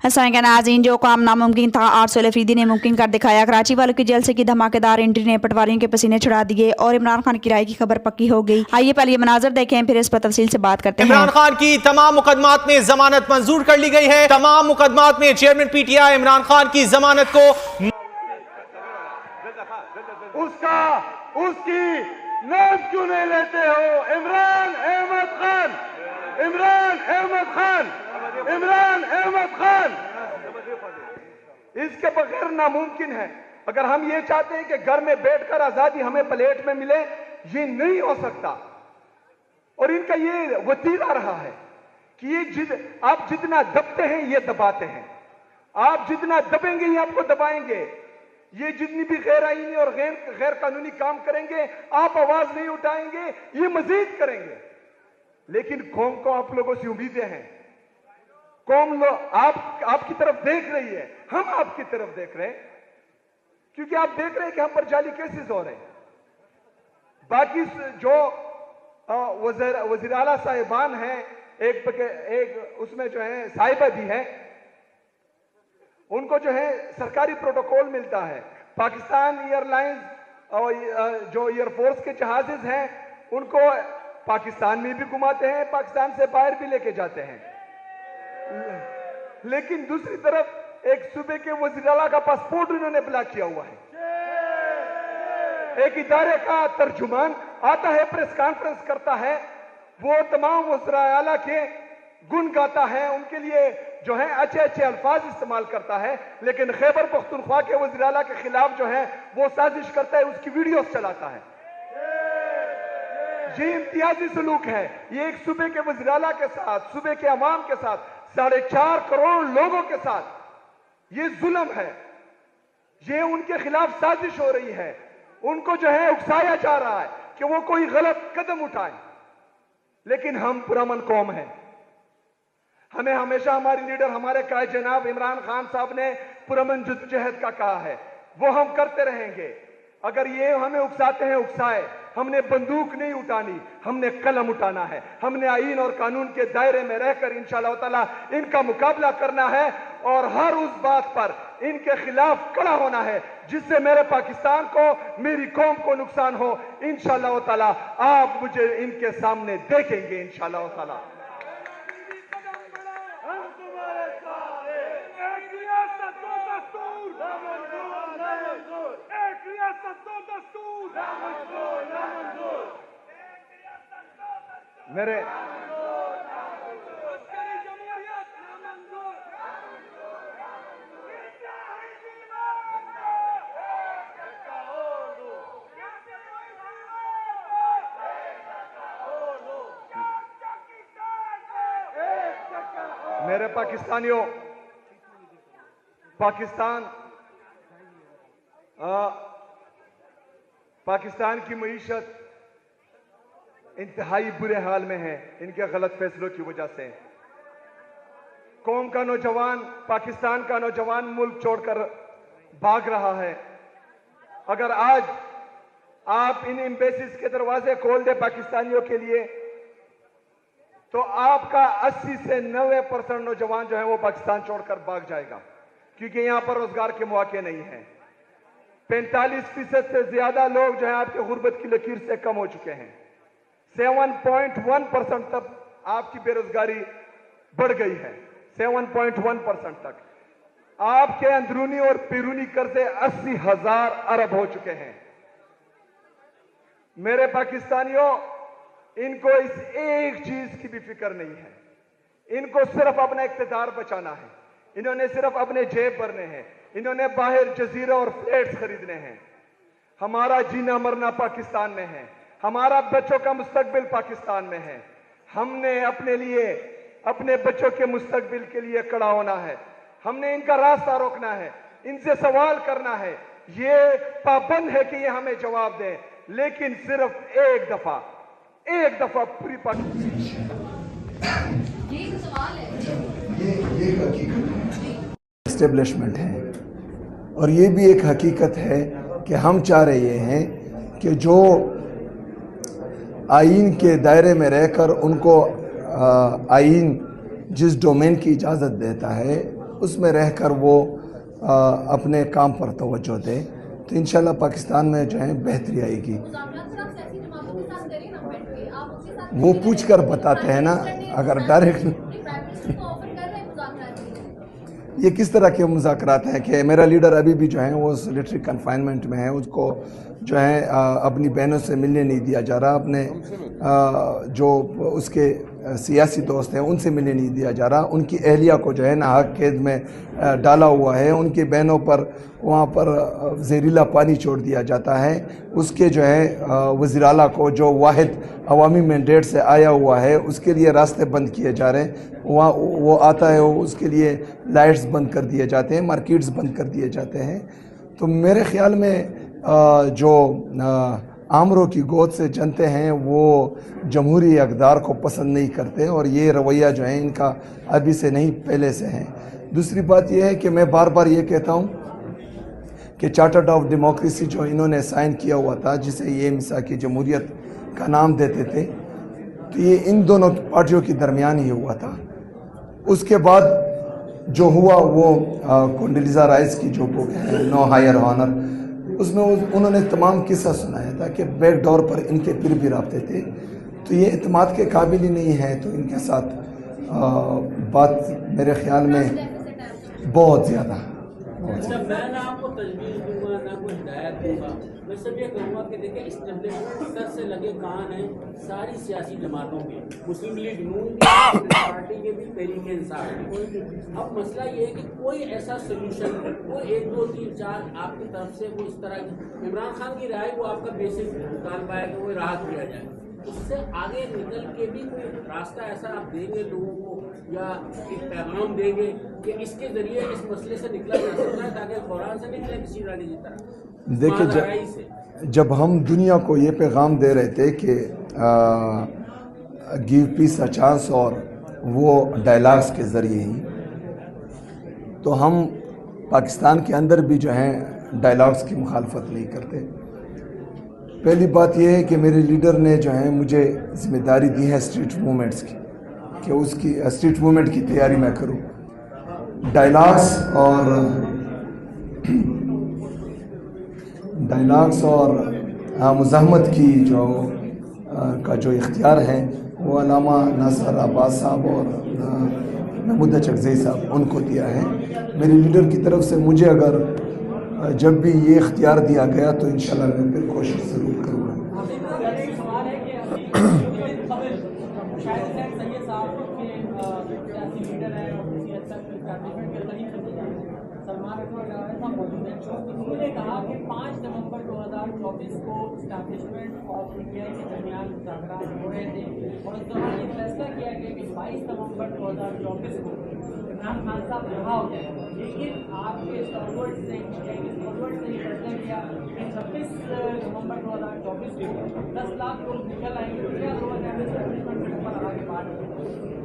नाज़रीन, जो काम नामुमकिन था 800 अफरीदी ने मुमकिन कर दिखाया। कराची वालों की जेल से की धमाकेदार एंट्री ने पटवारियों के पसीने छुड़ा दिए और इमरान खान की राय की खबर पक्की हो गई। आइए पहले ये मनाजर देखें, फिर इस पर तफसील से बात करते हैं। इमरान खान की तमाम मुकदमात में जमानत मंजूर कर ली गई है। तमाम मुकदमात में चेयरमैन पीटीआई इमरान खान की जमानत को उसकी नाम क्यों नहीं लेते हो? इमरान अहमद खान, इमरान अहमद खान, इमरान अहमद खान। इसके बगैर नामुमकिन है। अगर हम ये चाहते हैं कि घर में बैठकर आजादी हमें प्लेट में मिले, ये नहीं हो सकता। और इनका ये वतीरा रहा है कि ये आप जितना दबते हैं ये दबाते हैं, आप जितना दबेंगे ये आपको दबाएंगे। ये जितनी भी गैर आईनी और गैर कानूनी काम करेंगे, आप आवाज नहीं उठाएंगे, ये मजीद करेंगे। लेकिन कौम को आप लोगों से उम्मीदें हैं। कौम आपकी तरफ देख रही है, हम आपकी तरफ देख रहे हैं, क्योंकि आप देख रहे हैं कि हम पर जाली केसेस हो रहे हैं। बाकी जो वज़ीर आला साहिबान हैं, एक उसमें जो है साहिबा भी है, उनको जो है सरकारी प्रोटोकॉल मिलता है। पाकिस्तान एयरलाइंस और जो एयरफोर्स के जहाजेज हैं उनको पाकिस्तान में भी घुमाते हैं, पाकिस्तान से बाहर भी लेके जाते हैं। लेकिन दूसरी तरफ एक सूबे के वज़ीर आला का पासपोर्ट उन्होंने ब्लॉक किया हुआ है। एक इदारे का तर्जुमान आता है, प्रेस कॉन्फ्रेंस करता है, वो तमाम वज़ीर आला के गुण गाता है, उनके लिए जो है अच्छे अच्छे अल्फाज इस्तेमाल करता है, लेकिन खैबर पख्तूनख्वा के वज़ीर आला के खिलाफ जो है वो साजिश करता है, उसकी वीडियोस चलाता है। ये इम्तियाजी सलूक है। ये एक सूबे के वज़ीर आला के साथ, सूबे के अवाम के साथ, 4.5 करोड़ लोगों के साथ ये जुल्म है। ये उनके खिलाफ साजिश हो रही है, उनको जो है उकसाया जा रहा है कि वो कोई गलत कदम उठाए। लेकिन हम पुरअमन कौम हैं। हमें हमेशा हमारी लीडर, हमारे कायद जनाब इमरान खान साहब ने पुरअमन जद्दोजहद का कहा है, वो हम करते रहेंगे। अगर ये हमें उकसाते हैं, उकसाए, हमने बंदूक नहीं उठानी, हमने कलम उठाना है। हमने आईन और कानून के दायरे में रहकर इंशाअल्लाह ताला इनका मुकाबला करना है और हर उस बात पर इनके खिलाफ खड़ा होना है जिससे मेरे पाकिस्तान को, मेरी कौम को नुकसान हो। इंशाअल्लाह ताला आप मुझे इनके सामने देखेंगे इंशाअल्लाह ताला। मेरे पाकिस्तानियों, पाकिस्तान की मईशत इंतहाई बुरे हाल में है इनके गलत फैसलों की वजह से। कौम का नौजवान, पाकिस्तान का नौजवान मुल्क छोड़कर भाग रहा है। अगर आज आप इन एम्बेसीज के दरवाजे खोल दे पाकिस्तानियों के लिए, तो आपका 80 से 90% नौजवान जो है वो पाकिस्तान छोड़कर भाग जाएगा, क्योंकि यहां पर रोजगार के मौके नहीं हैं। 45% से ज्यादा लोग जो है आपके गुर्बत की लकीर से कम हो चुके हैं। 7.1% तक आपकी बेरोजगारी बढ़ गई है, 7.1% तक। आपके अंदरूनी और बैरूनी कर्जे 80,000 अरब हो चुके हैं। मेरे पाकिस्तानियों, इनको इस एक चीज की भी फिक्र नहीं है। इनको सिर्फ अपना इख्तियार बचाना है। इन्होंने सिर्फ अपने जेब भरने हैं। इन्होंने बाहर जजीरा और फ्लैट्स खरीदने हैं। हमारा जीना मरना पाकिस्तान में है, हमारा बच्चों का मुस्तकबिल पाकिस्तान में है। हमने अपने लिए, अपने बच्चों के मुस्तकबिल के लिए खड़ा होना है। हमने इनका रास्ता रोकना है, इनसे सवाल करना है। ये पाबंद है कि ये हमें जवाब दें, लेकिन सिर्फ एक दफा पूरी एस्टेब्लिशमेंट है। और ये भी एक हकीकत है कि हम चाह रहे हैं कि जो आइन के दायरे में रहकर उनको आइन जिस डोमेन की इजाज़त देता है اس میں رہ کر وہ اپنے کام پر توجہ دیں تو انشاءاللہ پاکستان میں جو ہے بہتری آئے گی. وہ پوچھ کر بتاتے ہیں نا, اگر ڈائریکٹ یہ کس طرح کے مذاکرات ہیں کہ میرا لیڈر ابھی بھی جو ہے وہ سولیٹری کنفائنمنٹ میں ہے, اس کو جو ہے اپنی بہنوں سے ملنے نہیں دیا جا رہا, اپنے جو اس کے سیاسی دوست ہیں ان سے ملنے نہیں دیا جا رہا, ان کی اہلیہ کو جو ہے ناحق قید میں ڈالا ہوا ہے, ان کی بہنوں پر وہاں پر زہریلا پانی چھوڑ دیا جاتا ہے, اس کے جو ہے وزیر اعلیٰ کو جو واحد عوامی مینڈیٹ سے آیا ہوا ہے اس کے لیے راستے بند کیے جا رہے ہیں, وہاں وہ آتا ہے اس کے لیے لائٹس بند کر دیے جاتے ہیں, مارکیٹس بند کر دیے جاتے ہیں. تو میرے خیال میں جو آمروں کی گود سے جنتے ہیں وہ جمہوری اقدار کو پسند نہیں کرتے, اور یہ رویہ جو ہے ان کا ابھی سے نہیں پہلے سے ہے. دوسری بات یہ ہے کہ میں بار بار یہ کہتا ہوں کہ چارٹر آف ڈیموکریسی جو انہوں نے سائن کیا ہوا تھا, جسے یہ میثاق جمہوریت کا نام دیتے تھے, تو یہ ان دونوں پارٹیوں کے درمیان ہی ہوا تھا. اس کے بعد جو ہوا وہ کونڈیلیزا رائس کی جو بک ہے نو ہائر آنر, اس میں انہوں نے تمام قصہ سنایا تھا کہ بیک ڈور پر ان کے پھر بھی رابطے تھے. تو یہ اعتماد کے قابل ہی نہیں ہے, تو ان کے ساتھ بات میرے خیال میں بہت زیادہ. میں نہ آپ کو تجویز دوں گا نہ کوئی ہدایت دوں گا, میں سب یہ کہوں گا کہ دیکھیں اسٹیبلشمنٹ سر سے لگے کان ہیں ساری سیاسی جماعتوں کے, مسلم لیگ نون کی پارٹی کے بھی, تحریک انصاف کی. اب مسئلہ یہ ہے کہ کوئی ایسا سلوشن, کوئی 1 2 3 4 آپ کی طرف سے وہ اس طرح کی عمران خان کی رائے وہ آپ کا بیسک مطالبہ ہے کہ وہ راحت دیا جائے, اس سے آگے نکل کے بھی کوئی راستہ ایسا آپ دیں گے لوگوں کو, یا ایک پیغام دیں گے کہ اس کے ذریعے اس مسئلے سے نکلا جا سکتا ہے تاکہ قرآن سے نکلے کسی رالی کی طرح. دیکھیں جب ہم دنیا کو یہ پیغام دے رہے تھے کہ گیو پیس اے چانس, اور وہ ڈائلاگس کے ذریعے ہی, تو ہم پاکستان کے اندر بھی جو ہیں ڈائلاگس کی مخالفت نہیں کرتے. پہلی بات یہ ہے کہ میرے لیڈر نے جو ہے مجھے ذمہ داری دی ہے اسٹریٹ موومنٹس کی, کہ اس کی اسٹریٹ موومنٹ کی تیاری میں کروں. ڈائلاگس اور مزاحمت کی جو اختیار ہے وہ علامہ ناصر عباس صاحب اور محمود چکزئی صاحب ان کو دیا ہے. میرے لیڈر کی طرف سے مجھے اگر جب بھی یہ اختیار دیا گیا تو انشاءاللہ میں پھر کوشش ضرور کروں گا. انہوں نے کہا کہ 5 نومبر 2024 کو اسٹیبلشمنٹ آف انڈیا کے درمیان مذاکرات ہو رہے تھے, اور اس دوران یہ فیصلہ کیا گیا کہ 22 نومبر 2024 کو عمران خان صاحب رہا ہو جائے. لیکن آپ کے اسٹالورڈ نے یہ فیصلہ کیا کہ 26 نومبر 2024 کو 10 لاکھ لوگ نکل آئیں گے, اسٹیبلشمنٹ کے اوپر آگے بات کریں.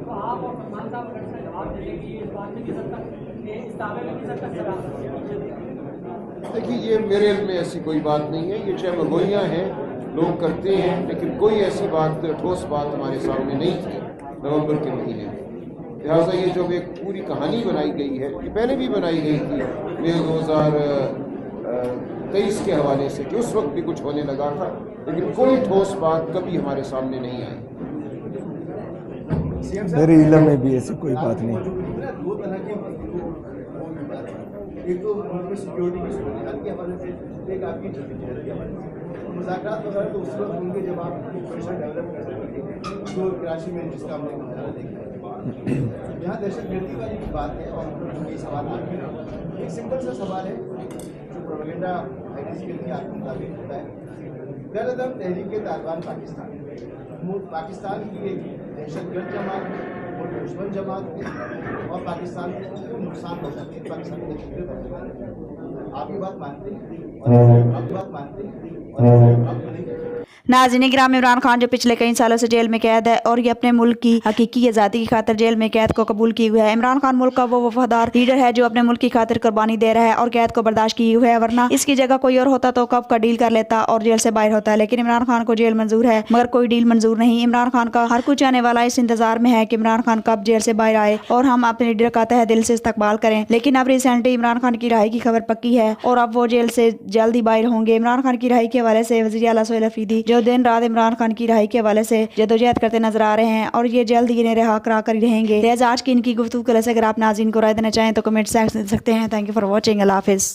تو آپ اور سلمان صاحب اگر سے جواب دیں کہ اس بات میں کس حد تک اس دعوے میں کس حد تک سرا. دیکھیے یہ میرے علم میں ایسی کوئی بات نہیں ہے, یہ چاہے مرغویاں ہیں لوگ کرتے ہیں, لیکن کوئی ایسی بات ٹھوس بات ہمارے سامنے نہیں تھی نومبر کے مہینے میں. لہٰذا یہ جو ایک پوری کہانی بنائی گئی ہے, یہ پہلے بھی بنائی گئی تھی مئی 2023 کے حوالے سے کہ اس وقت بھی کچھ ہونے لگا تھا, لیکن کوئی ٹھوس بات کبھی ہمارے سامنے نہیں آئی. میرے علم میں بھی ایسی کوئی بات نہیں. ایک تو سیکورٹی کی صورتحال کے حوالے سے, ایک آپ کی جدوجہد کے حوالے سے. مذاکرات وغیرہ تو اس وقت ہوں گے جب آپ پریشر ڈیولپ کر سکیں گے, جو کراچی میں جس کا ہم نے مظاہرہ دیکھا. یہاں دہشت گردی والی بھی بات ہے, اور یہ سوال آپ کے ایک سمپل سا سوال ہے جو پروپیگنڈا حدیث کے لیے آپ کے مطابق ہوتا ہے. غیر تحریک طالبان پاکستان کی ایک دہشت گرد جماعت اور دشمن جماعت ہے, اور پاکستان کو نقصان پہنچاتے ہیں, پاکستان کو دہشت گرد پہنچاتے ہیں. آپ یہ بات مانتے ہیں, اور آپ یہ بات مانتے ہیں, اور آپ نہیں. नाज़रीन किराम, इमरान खान जो पिछले कई सालों से जेल में कैद है और ये अपने मुल्क की हकीकी आज़ादी की खातिर जेल में कैद को कबूल किए हुए है। इमरान खान मुल्क का वो वफादार लीडर है जो अपने मुल्क की खातिर कुर्बानी दे रहा है और कैद को बर्दाश्त किए हुए है, वरना इसकी जगह कोई और होता तो कब का डील कर लेता और जेल से बाहर होता है। लेकिन इमरान खान को जेल मंजूर है मगर कोई डील मंजूर नहीं। इमरान खान का हर कुछ आने वाला इस इंतजार में है कि इमरान खान कब जेल से बाहर आए और हम अपने लीडर का तहे दिल से इस्तकबाल करें। लेकिन अब रिसेंटली इमरान खान की रिहाई की खबर पक्की है और अब वो जेल से जल्द ही बाहर होंगे। इमरान खान की रिहाई के हवाले से वज़ीर आला सोहेल अफरीदी जो दिन रात इमरान खान की रिहाई के हवाले से जदोजहद करते नजर आ रहे हैं और ये जल्द ही इन्हें रिहा करा कर रहेंगे। लिहाजा आज की इनकी गुफ्तगू से अगर आप नाज़रीन को राय देना चाहें तो कमेंट सेक्शन दे सकते हैं। Thank you for watching. अल्लाह हाफिज़।